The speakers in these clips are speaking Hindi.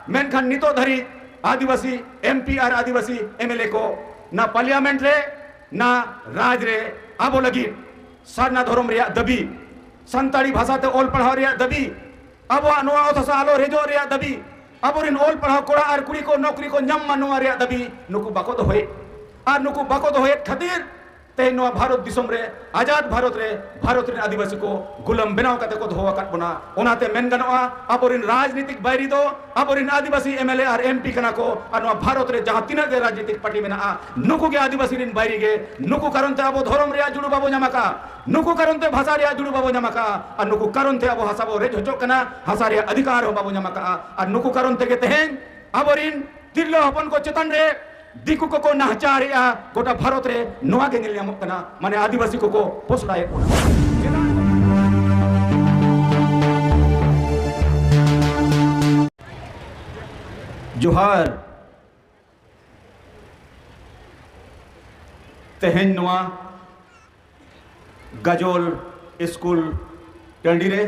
मेनखान नितो धरी आदिवासी एमपी और आदिवासी एमएलए को ना पार्लियामेंट रे ना राज रे आबो लगी सारना धर्म रे दबी संताड़ी भाषा ते ओल पढ़ाव रे दबी अब अथसा आलो रेजो रे दबी अब ओल पढ़ाव कोड़ा और कुड़ी को नौकरी को ñam मानुआ रे दबी नुकु बाको दोहे और नुकु बाको दोहे खातिर ते नवा भारत दिसम रे आजाद भारत रे आदिवासी को गुलाम बनाव कते को दोहो काट बना ओनाते मेन गनोआ अबोरिन राजनीतिक बैरी दो अबोरिन आदिवासी एमएलए और एमपी कना को और नवा भारत रे जहां तीन गे राजनीतिक पार्टी मेना नुकु के आदिवासी रिन बैरी गे नुकु कारणते अबो धर्म रे जुड़ू बाबो ñamaka नुकु कारणते भाषा रे जुड़ू बाबो ñamaka और नुकु कारणते अबो हासाबो रे होचो कना भाषा रे अधिकार हो बाबो ñamaka और नुकु कारणते के तेहेन अबोरिन तिरलो हपन को चेतन रे दिकु को नाहचारिया गोटा भारत रे नोआ के निलयामक कना माने आदिवासी को पोसलाए जोहार तेहेन नोआ गजोल स्कूल टंडी रे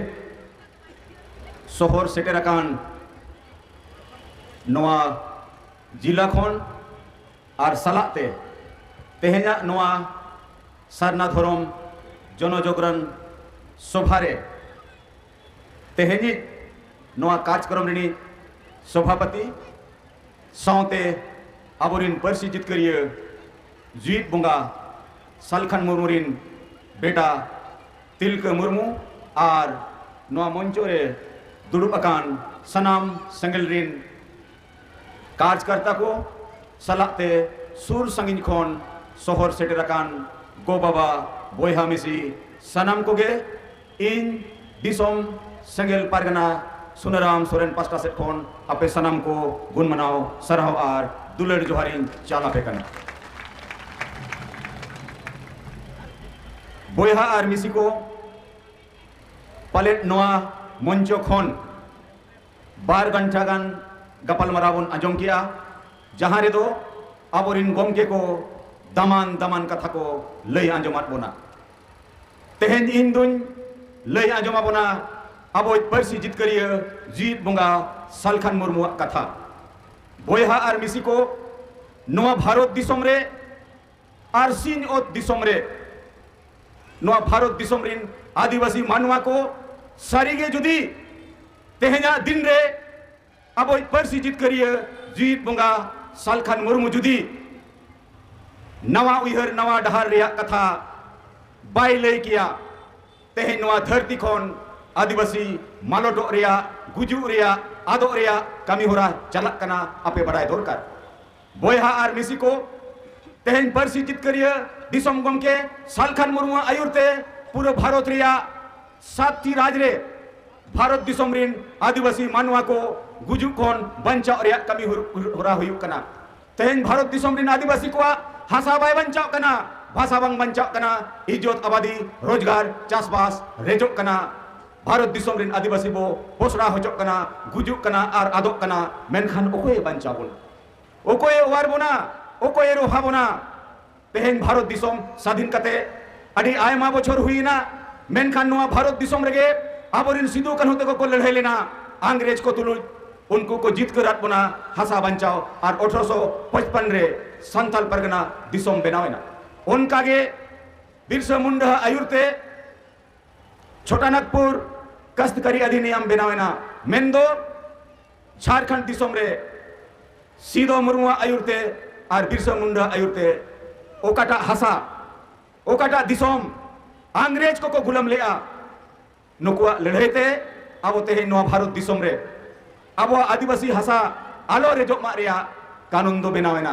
सोहर सेटेराकान नोआ जिला खन और सलाते तेहेना नोआ सारना धर्म जनजागरण सभारे तेहेनी नोआ कार्यक्रम रे सभापति साउते आबोरिन परसी जितकरिय जीत बुंगा सालखान मुर्मुरिन बेटा तिलक मुर्मू और नोआ मंचो रे दुड़ुब अकान सनाम संगल रिन कार्यकर्ता को सलाते सुर संगिन खन सोहर सेटेराकान गो बाबा बोयहा मिसी सनाम को गे इन दिसोम संगेल पारगना सुनाराम सोरेन पास्टा सेट खन अपे सनाम को गुण मनाओ सरहाव और दुलड़ जोहारिन चाला फेकना बोयहा और मिसी को पलेट नोआ मंचो खन 12 घंटा गान गपल मराबन आजम किया जहां रे दो आबोरिन गमके को दमान दमान कथा को लई आंजमात बोना तेहेन इन दुन लई आंजमा बोना आबो परसी जितकरिय जीत बुंगा सालखान मुर्मू कथा बोयहा और मिसी को नोआ भारत दिसम रे और सीन ओत दिसम रे नोआ भारत दिसम रिन आदिवासी मानवा को सारीगे जुदी तेहेना दिन रे अब परसी जितकरिय जीत बुंगा सालखान मुर्मू जुदी नवा उहर नवा डहार रे कथा बाय लय किया तेहे नवा धरती खन आदिवासी मालोटो रे गुजु रे आदो रे कमी होरा चलक कना अपे बड़ाय दरकार बोयहा और मिसी को तेहेन परसी जितकरिय दिसम गमके सालखान मुर्मू आयुरते पूरे भारत रे सातटी राज रे भारत दिसम रिन आदिवासी मानवा को गुजु खन बंचाव रे कमी होरा हुयु कना तेहेन भारत दिसम रिन आदिवासी को हासा बाय बंचाव कना भाषा बांग बंचाव कना इज्जत आबादी रोजगार चासबास रेजो कना भारत दिसम रिन आदिवासी बो पोसरा होचो कना गुजु कना और आदो कना मेनखान ओकोय बंचाव बोन ओकोय वार बोना ओकोय रोहा बोना तेहेन भारत दिसम स्वाधीन कते अडी आयमा बछर हुईना मेनखान नोआ भारत दिसम रेगे आबोरिन सिदु कान्हू तक को लड़ाई लेना अंग्रेज को तुलुज उनको को जीत कर बोना हासा बंचाओ और 1855 रे संथाल परगना दिसम बनावेना उनका गे बिरसा मुंडा आयुरते छोटानागपुर कस्तकारी अधिनियम बनावेना मेंदो झारखंड दिसम रे सीधो मुर्मू आयुरते और बिरसा मुंडा आयुरते ओकाटा हासा ओकाटा दिसम अंग्रेज को गुलाम लेआ नुकुआ लड़ाईते अब तेहे नवा भारत दिसम रे अब आदिवासी हासा आलो रेजो मा रेया कानून दो बनावेना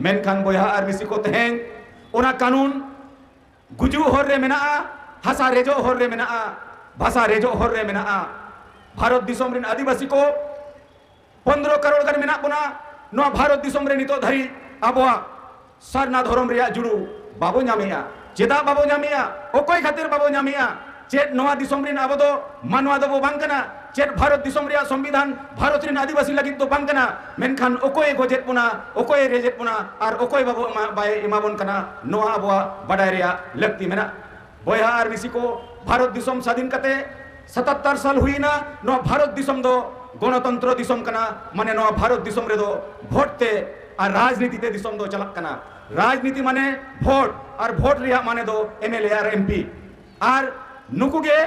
मेनखान बोयहा और मिसी को तेहेन ओना कानून गुजु होर रे मेना हासा रेजो होर रे मेना भाषा रेजो होर रे मेना भारत दिसम रिन आदिवासी को 15 करोड़ गन मेना बोना नवा भारत दिसम रे नितो धरी आबोआ सारना धर्म रे जुड़ू बाबो ñameya चेदा बाबो ñameya ओकोय खातिर बाबो ñameya चेत नवा दिसम रिन आबो दो मानवा दो बांग कना चेत भारत दिसम रे संविधान भारत रिन आदिवासी लगित दो बांग कना मेनखान ओकोय गोजेत पुना ओकोय रेजेत पुना और ओकोय बाबो बाय इमाबन कना नवा आबोआ बडाय रे लगती मेना बोयहा और मिसी को भारत दिसम स्वाधीन कते 77 साल हुई ना नवा भारत दिसम दो गणतंत्र दिसम कना माने नवा भारत दिसम रे दो भोट ते और राजनीति ते दिसम दो चलक कना राजनीति माने भोट और भोट रिया माने दो एमएलए और एमपी और नुकुगे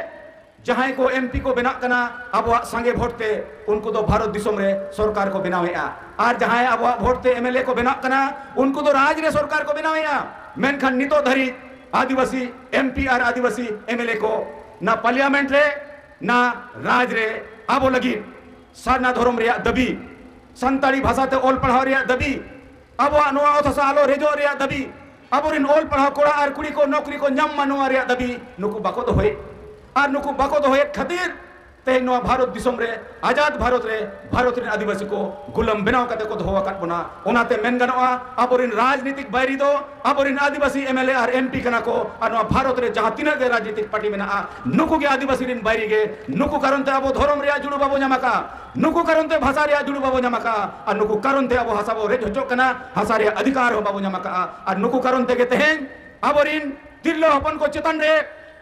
जहां को एमपी को बना कना अब संगे भोट ते उनको तो भारत दिसम रे सरकार को बनावेआ और जहां अब भोट ते एमएलए को बना कना उनको तो राज रे सरकार को बनावेआ मेनखान नितो धरी आदिवासी एमपी और आदिवासी एमएलए को ना पार्लियामेंट रे ना राज रे अब लगी सारना धर्म रे दबी संताली भाषा ते ओल पढ़ाव रे दबी अब नोआ अथसा आलो रेजो रे दबी अब रिन ओल पढ़ाव कोड़ा और कुड़ी को नौकरी को ñam मनोआ रे दबी नुकु बाको दो होय और नुकु बाको दो होय खातिर ते नोआ भारत दिसम रे आजाद भारत रे आदिवासी को गुलाम बनाव कते को दोहो आकात बना ओनाते मेन गनोआ अब रिन राजनीतिक बायरी दो अब रिन आदिवासी एमएलए और एमपी कना को और नोआ भारत रे जहां तीना गे राजनीतिक पार्टी मेना नुकु गे आदिवासी रिन बायरी गे नुकु कारण ते अब धर्म रे जुड़ू बाबो ñamaka नुकु कारण ते भाषा रे जुड़ू बाबो ñamaka और नुकु कारण ते अब भाषा बो रे होचो कना भाषा रे अधिकार हो बाबो ñamaka और नुकु कारण ते गे तेहेन अब रिन तिरलो हपन को चेतन रे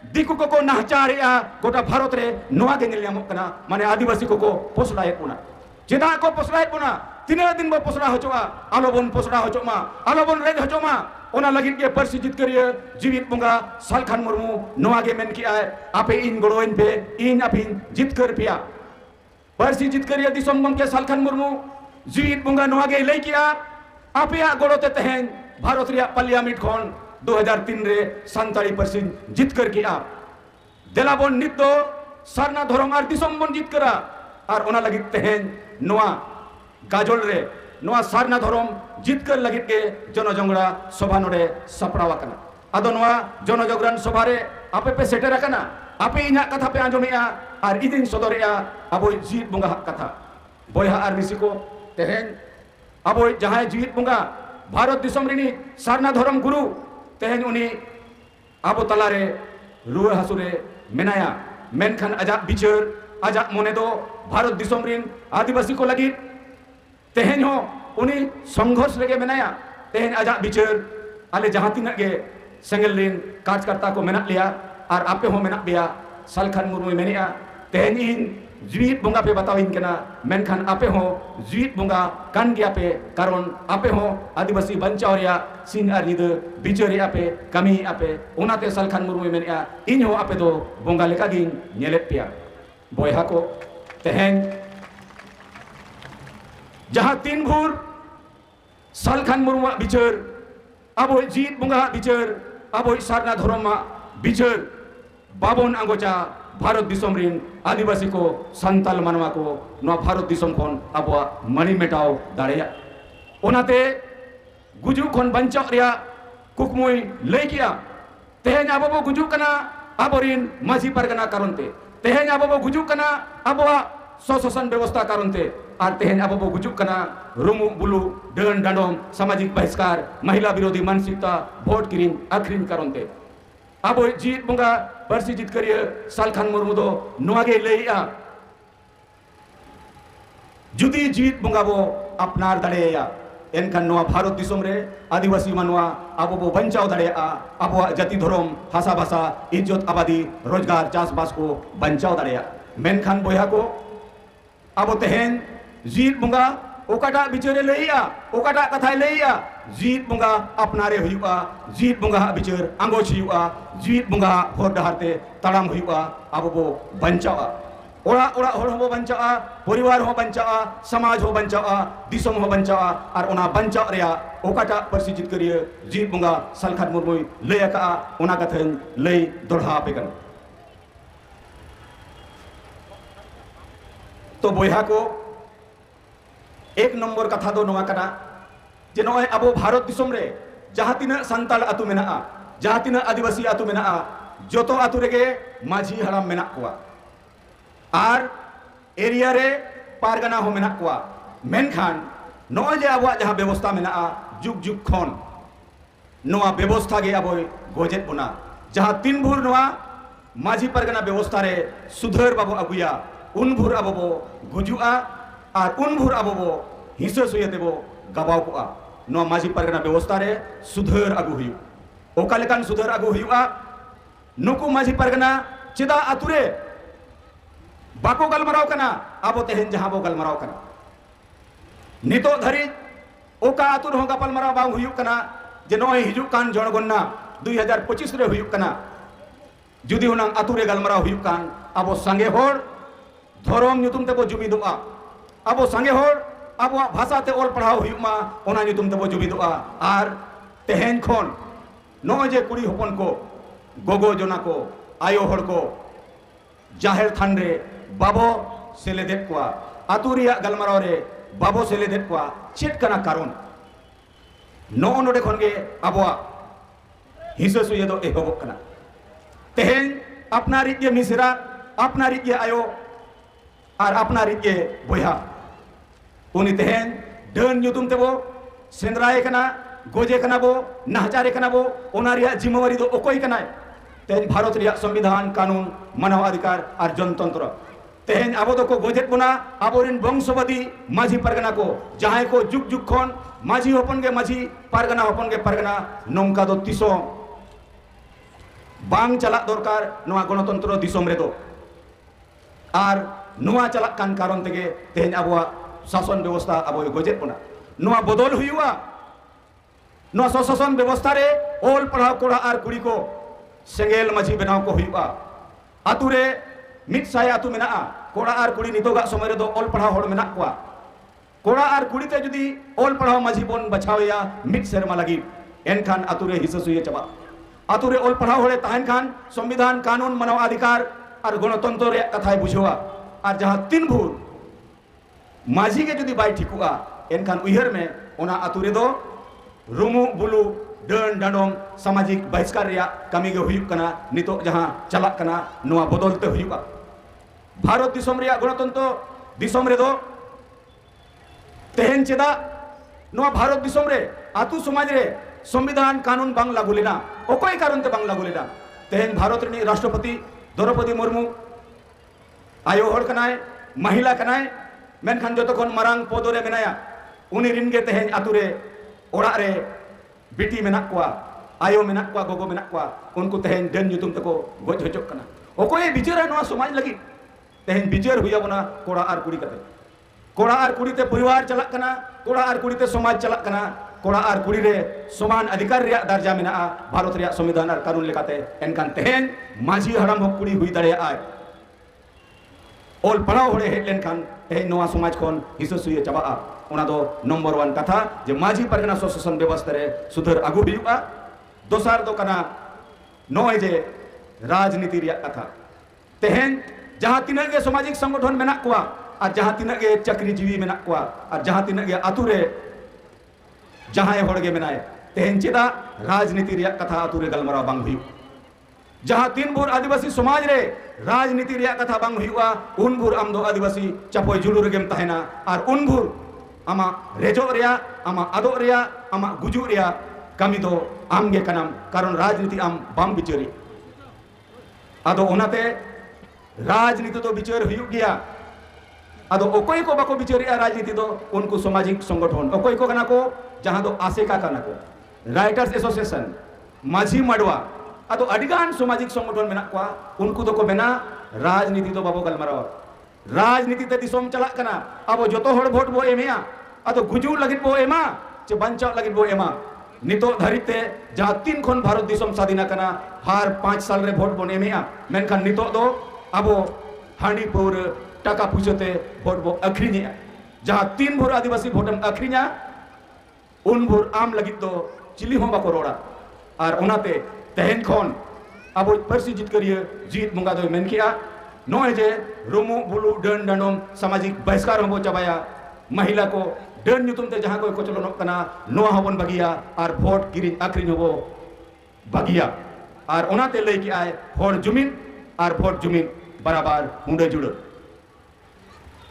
दिकु को नाहचारिया गोटा भारत रे नोआ के निलयामक कना माने आदिवासी को पोसड़ाए पुना चेदा को पोसड़ाए पुना तीना दिन बो पोसड़ा होचोआ आलोबन पोसड़ा होचोमा आलोबन रेज होचोमा ओना लगिन के परसी जितकरिया जीवित बुंगा सालखान मुर्मू नोआ के मेन की आए आपे इन गड़ोइन पे इन अपिन जितकर पिया परसी जितकरिया दिसम गम के सालखान मुर्मू जीवित बुंगा नोआ के लई किया आपे गड़ोते तहेन भारत रे पार्लियामेंट खन 2003 रे संताली परसेंट जीत कर किया देलाबन नित दो सारना धर्म और दिसम बन जीत करा और ओना लगित तेहेन नोआ गाजोल रे नोआ सारना धर्म जीत कर लगित के जनजंगड़ा सभा नोडे सपड़ावा कना आदो नोआ जनजगरान सभा रे आपे पे सेटेर कना आपे इना कथा पे आंजोमेया और इदिन सदरेया अबो जीत बुंगा कथा बयहा और मिसी को तेहेन अबो जहां जीत बुंगा भारत दिसम रिनी सारना धर्म गुरु तेहेन उनी आबो तलारे रुआ हसुरे मेनाया मेनखान आजा बिचार आजा मोने दो भारत दिसम रिन आदिवासी को लगी तेहेन हो उनी संघर्ष रेगे मेनाया तेहेन आजा बिचार आले जहां तिना गे सेंगल रिन कार्यकर्ता को मेना लिया और आपे हो मेना बिया सालखान मुर्मू मेनिया तेहेन इन जीवित बुंगा पे बताविन केना मेनखान आपे हो जीवित बुंगा कान गया पे कारण आपे हो आदिवासी बंचाव रिया सिन आर निद बिचार आपे कमी आपे ओनाते सालखान मुर्मू मेनिया इन हो आपे दो बुंगा लेका गिन नेलेत पिया बयहा को तेहेन जहां तीन भूर सालखान मुर्मू बिचार अब जीवित बुंगा बिचार अब सारना धर्म बिचार बाबन आंगोचा भारत दिसम रिन आदिवासी को संताल मानवा को नवा भारत दिसम खन आबवा मणि मेटाव दाड़ेया ओनाते गुजु खन बंचाव रिया कुकमुई लई किया तेहेन आबो गुजु कना आबरिन माझी परगना कारणते तेहेन आबो गुजु कना आबवा स्वशासन व्यवस्था कारणते और तेहेन आबो गुजु कना रुमु बुलु डन डांडोम सामाजिक बहिष्कार महिला विरोधी मानसिकता भोट किरिन आखरिन कारणते अब जीत बुंगा परसी जीत करिए सालखान मुर्मू दो नोआगे लईया जुदी जीत बुंगा वो अपनार दड़ेया एनखान नोआ भारत दिसम रे आदिवासी मानवा अब वो बंचाव दड़ेया अब जाति धर्म भाषा भाषा इज्जत आबादी रोजगार चाषबास को बंचाव दड़ेया मेनखान बयहा को अब तेहेन जीत बुंगा ओकाटा बिचारे लईया ओकाटा कथा लईया जीत बुंगा अपनारे हुआ जीत बुंगा बिचार आंगोच हुआ जीत बुंगा होर डहारते तड़ाम हुआ अब वो बंचावा ओड़ा ओड़ा होर हो बंचावा परिवार हो बंचावा समाज हो बंचावा दिसम हो बंचावा और ओना बंचाव रिया ओकाटा परसी जीत करिए जीत बुंगा सालखान मुर्मू लई का ओना कथन लई दोढ़ा पेगन तो बयहा को एक नंबर कथा दो नोआ कना जे नोय अबो भारत दिसम रे जहां तिना संताल आतु मेना जहां तिना आदिवासी आतु मेना जोतो आतु रेगे माझी हराम मेना कोआ आर एरिया रे पारगना हो मेना कोआ मेनखान नोय जे अबो जहां व्यवस्था मेना जुग जुग खन नोआ व्यवस्था गे अबो गोजेत बुना जहां तीन भूर नोआ माझी पारगना व्यवस्था रे सुधर बाबो अगुया उन भूर अबो गुजुआ और उन भूर अब वो हिस्से सुयते वो गवाव को नोआ माझी परगना व्यवस्था रे सुधर अगु हुई ओकालेकान सुधर अगु हुआ नुकु माझी परगना चिदा आतुरे बाको गलमराव कना आबो तेहन जहां बो गलमराव कना नितो धरी ओका आतुर हो गपलमराव बांग हुयुक कना जे नय हिजुक कान जनगणना 2025 रे हुयुक कना जुदी हुनांग आतुरे गलमराव हुयुक कान आबो संगे होड़ धर्म ᱧᱩᱛᱩᱢ तेबो जुमिदोआ आबो संगे होड़ आबो भाषा ते ओल पढ़ाव हुयुक मा ओना ᱧᱩᱛᱩᱢ तेबो जुमिदोआ आर तेहन खोन नय जे कुड़ी हपन को गोगो जना को आयो होड़ को जाहेर थान रे बाबो सेलेदेत कोआ आतु रिया गलमराव रे बाबो सेलेदेत कोआ चेट कना कारण नो नोडे खन गे आबो हिंसा सुये दो एहबक कना तेहन अपना रिगे मिसरा अपना रिगे आयो और अपना रिगे बोया उनी तेहन डन ᱧᱩᱛᱩᱢ तेबो सेंद्राए कना गोजे कना बो नाहचारे कना बो ओना रिया जिम्मेवारी दो ओकोई कना तेहन भारत रिया संविधान कानून मानव अधिकार और जनतंत्र तेहन आबो दो को गोजेत बोना आबोरिन वंशवादी माझी परगना को जहां को जुग जुग खन माझी हपन के माझी परगना हपन के परगना नौका दो तिसो बांग चला दरकार नोआ गणतंत्र दिसोम रे दो आर नोआ चला कान कारण तेगे तेहन आबो शासन व्यवस्था आबो गोजेत बोना नोआ बदल हुआ नोआ शासन व्यवस्था रे ओल पढ़ाव कोड़ा आर कुड़ी को सेंगेल माझी बनाव को हुआ आतु रे मिट साय आतु मेना कोड़ा आर कुड़ी नितोगा समय रे दो ओल पढ़ाव होड़ मेना कोआ कोड़ा आर कुड़ी ते जुदी ओल पढ़ाव माझी बोन बचावया मिट सेरमा लगी एनखान आतु रे हिस्सा सुये चबा आतु रे ओल पढ़ाव होड़े ताहन खान संविधान कानून मानव अधिकार और गणतंत्र रे कथाय बुझवा और जहां तीन भूर माझी के जुदी बाय ठिकुआ एनखान उहर में ओना आतु रे दो रुमु बुलु डन डांडोम सामाजिक बहिष्कार रिया कमी गे हुयुक कना नितो जहां चलाक कना नोआ बदलते हुयुका भारत दिसोम रिया गणतंत्र दिसोम रे दो तेहन चेदा नोआ भारत दिसोम रे आतु समाज रे संविधान कानून बांग लागू लेना ओकोई कारण ते बांग लागू लेना तेहन भारत रे राष्ट्रपति द्रौपदी मुर्मू आयो होड़ कनाय महिला कनाय मेनखान जतो खन मारांग पद रे मेनाया उनी रिन गे तेहन आतु रे ओड़ा रे बिटी मेना कोआ आयो मेना कोआ गोगो मेना कोआ उनको तेहन डन ᱧᱩᱛᱩᱢ तको गोज हजोक कना ओकोय बिचारा नोआ समाज लगी तेहन बिचार हुया बना कोड़ा आर कुड़ी कते कोड़ा आर कुड़ी ते परिवार चलाक कना कोड़ा आर कुड़ी ते समाज चलाक कना कोड़ा आर कुड़ी रे समान अधिकार रिया दर्जा मेना भारत रिया संविधान और कानून लेकाते एनकान तेहन माझी हराम हो कुड़ी हुई दाड़े आय ओल पढ़ाव होड़े हेज लेनखान तेहन नोआ समाज खन हिस्सा सुये चबा ओना दो नंबर 1 कथा जे माझी परगना शासन व्यवस्था रे सुधार आगु हुआ दोसार दो कना नय जे राजनीति रिया कथा तेहन जहां तिना गे सामाजिक संगठन मेना कोआ और जहां तिना गे चाकरीजीवी मेना कोआ और जहां तिना गे आतु रे जहां होड़ गे मेनाय तेहन चेदा राजनीति रिया कथा आतु रे गलमराव बांग हुई जहां तीन भूर आदिवासी समाज रे राजनीति रिया कथा बांग हुआ उन भूर आम दो आदिवासी चपोय जुलुर गेम तहना और उन भूर आमा रेजो रिया आमा आदो रिया आमा गुजु रिया कमी दो आम गे कनाम कारण राजनीति आम बाम बिचारी आदो ओनाते राजनीति तो बिचार हुयुक गया आदो ओकोय को बाको बिचारिया राजनीति दो उनको सामाजिक संगठन ओकोय को कना को जहां दो आसेका कना को राइटर्स एसोसिएशन माझी मडवा आदो अडिगान सामाजिक संगठन मेना को उनको दो को मेना राजनीति दो बाबो गलमराव राजनीति ते दिसोम चलाक कना अब जतो होड़ वोट बो एमेया आदो गुजू लगित बो एमा चे बंचाव लगित बो एमा नितो धरिते जहां 3 खन भारत दिसोम स्वाधीन कना हर 5 साल रे वोट बन एमेया मेनखान नितो दो अब हांडी पौर टाका पुछते वोट बो अखरिनिया जहां 3 भोर आदिवासी वोटम अखरिनिया उन भोर आम लगित दो चिली हो बाको रोड़ा और ओनाते तेहन खन अब परसी जितकरिया जीत मुंगा दो मेनकिया नय जे रुमु बुलु डन डांडोम सामाजिक बहिष्कार हो चाबाया महिला को डन ᱧᱩᱛᱩᱢ ते जहां कोई कोचलोनक कना नोआ हबन बगिया और वोट किरिन आखरिन हो बगिया और ओनाते लई कि आय होड़ जुमिन और वोट जुमिन बराबर हुंडे जुड़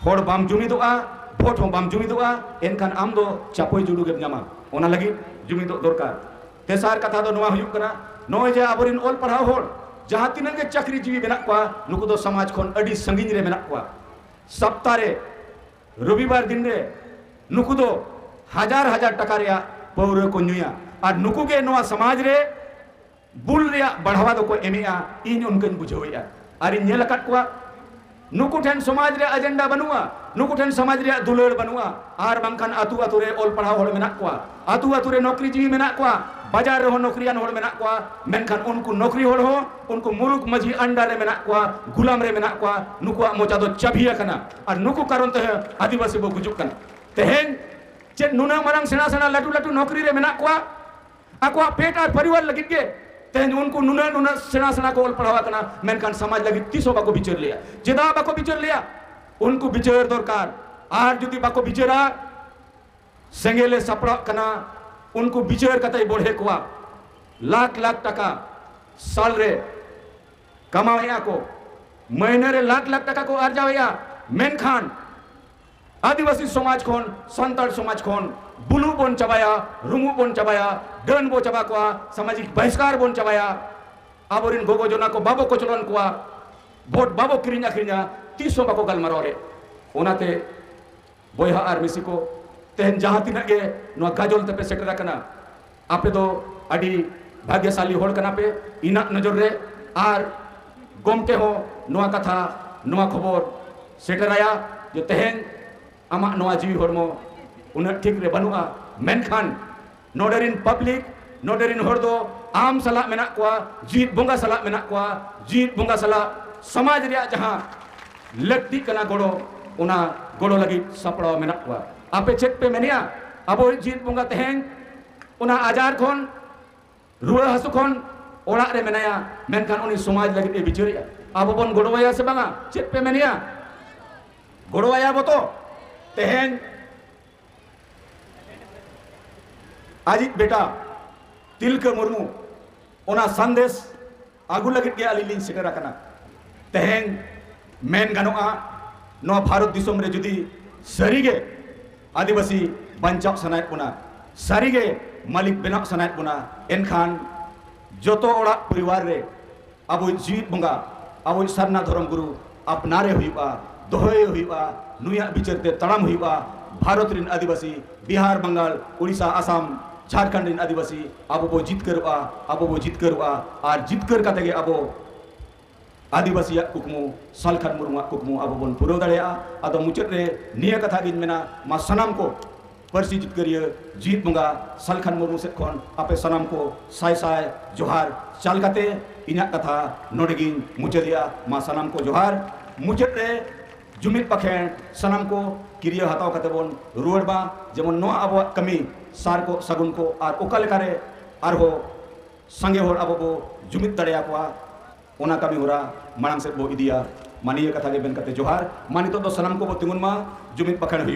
होड़ बाम जुमिदोआ वोट हो बाम जुमिदोआ एनखान आम दो चापोय जुड़ू गे नामा ओना लगी जुमिदो दरकार तेसार कथा दो नोआ हुयुक कना नय जे आबरिन ओल पढ़ाव होड़ जहां तिना गे चाकरीजीवी मेना कोआ नुकु दो समाज खन अडी संगिन रे मेना कोआ सप्ताह रे रविवार दिन रे नुकु दो हजार हजार टका रिया पौर को नुया और नुकु के नोआ समाज रे बुल रिया बढ़ावा दो को एमेया इन उनकन बुझोया और इन नेल कट कोआ नुकु ठेन समाज रे एजेंडा बनुआ नुकु ठेन समाज रे दुलर बनुआ आर बांखान आतु आतु रे ओल पढ़ाव होड़ मेना कोआ आतु आतु रे नौकरी जीवी मेना कोआ बाजार रे हो नौकरियान होड़ मेना कोआ मेनखान उनको नौकरी होड़ हो उनको मुरुक मझी अंडा रे मेना कोआ गुलाम रे मेना कोआ नुकुआ मोचा दो चाबिया कना और नुकु कारण ते आदिवासी बो गुजुक कना तेहेन चे नुना मरंग सेना सेना लटू लटू नौकरी रे मेना कोआ आकुआ पेट और परिवार लगित के तेहन उनको नुना नुना सेना सेना को पढ़ावा कना मेनखान समाज लगी तीसो बाको बिचर लिया जेदा बाको बिचर लिया उनको बिचर दरकार आर जुदी बाको बिचरा सेंगेले सपड़ा कना उनको बिचर कतई बढ़े कुआ लाख लाख टका साल रे कमावया को महीने रे लाख लाख टका को अर्जावया मेनखान आदिवासी समाज खोन संताल समाज खोन blue bone चबाया Rumu bone चबाया done बो चबा कोआ सामाजिक बहिष्कार बोन चबाया आबोरिन गोगो जोना को बाबो को चलन कोआ वोट बाबो किरिंजा किरिंजा तीसो बाको गलमारो रे ओनाते बोयहा आर मिसी को तेहन जहां तिना के नो गाजोल तपे सेटरा कना आपे दो अडी भाग्यशाली होड़ कना पे इना नजर रे आर गोमते हो नोआ कथा नोआ खबर सेटराया जो तेहन आमा नोआ जीवी होड़मो उन्हें ठीक रे बनुआ मेनखान नोडरिन पब्लिक नोडरिन होड़ दो आम सला मेना कोआ जीत बोंगा सला मेना कोआ जीत बोंगा सला समाज रे जहां लक्ति कना गोड़ो उना गोड़ो लगी सपड़ा मेना कोआ आपे चेक पे मेनिया अबो जीत बोंगा तेहेन उना आजार खोन रुआ हसु खोन ओड़ा रे मेनाया मेनखान उनी समाज लगी ए बिचरिया अबो बोन गोड़ोया से बांगा चेक पे मेनिया गोड़ोया बो तो तेहेन आजित बेटा तिलका मुर्मू ओना संदेश आगु लगित के अलिलिन सेटरा कना तेहेन मेन गानोआ नो भारत दिसोम रे जुदी सरीगे आदिवासी बंचाव सनायत बुना सरीगे मालिक बेनाव सनायत बुना एनखान जोतो ओड़ा परिवार रे अबो जीवित बंगा अबो सरना धर्म गुरु अपनारे हुईबा दोहय हुईबा नुया बिचरते तड़ाम हुईबा भारत रिन आदिवासी बिहार बंगाल उड़ीसा आसाम झारखंड रिन आदिवासी अब वो जीत करवा और जीत कर कते गे अब आदिवासी कुकमु सालखान मुरुमा कुकमु अब बन पुरो दाड़ेया अदो मुचाद रे निया कथा गिन मेना मा सनाम को परसी जीत करिए जीत बंगा सालखान मुरुमु से खन आपे सनाम को साय साय जोहार चाल कते इना कथा नोडगिन मुचादिया मा सनाम को जोहार मुचाद रे जुमित पखेन सनाम को किरिया हताव कते बन रुआड़ बा जेमन नो अब कमी सार को सगुन को और ओकल करे और हो संगे होड़ अब वो जुमित दड़िया को ओना कमी होरा मांग से बो इदिया मानिए कथा के बेन कते जोहार मानी तो सनम को बो तिंगुन मा जुमित पखण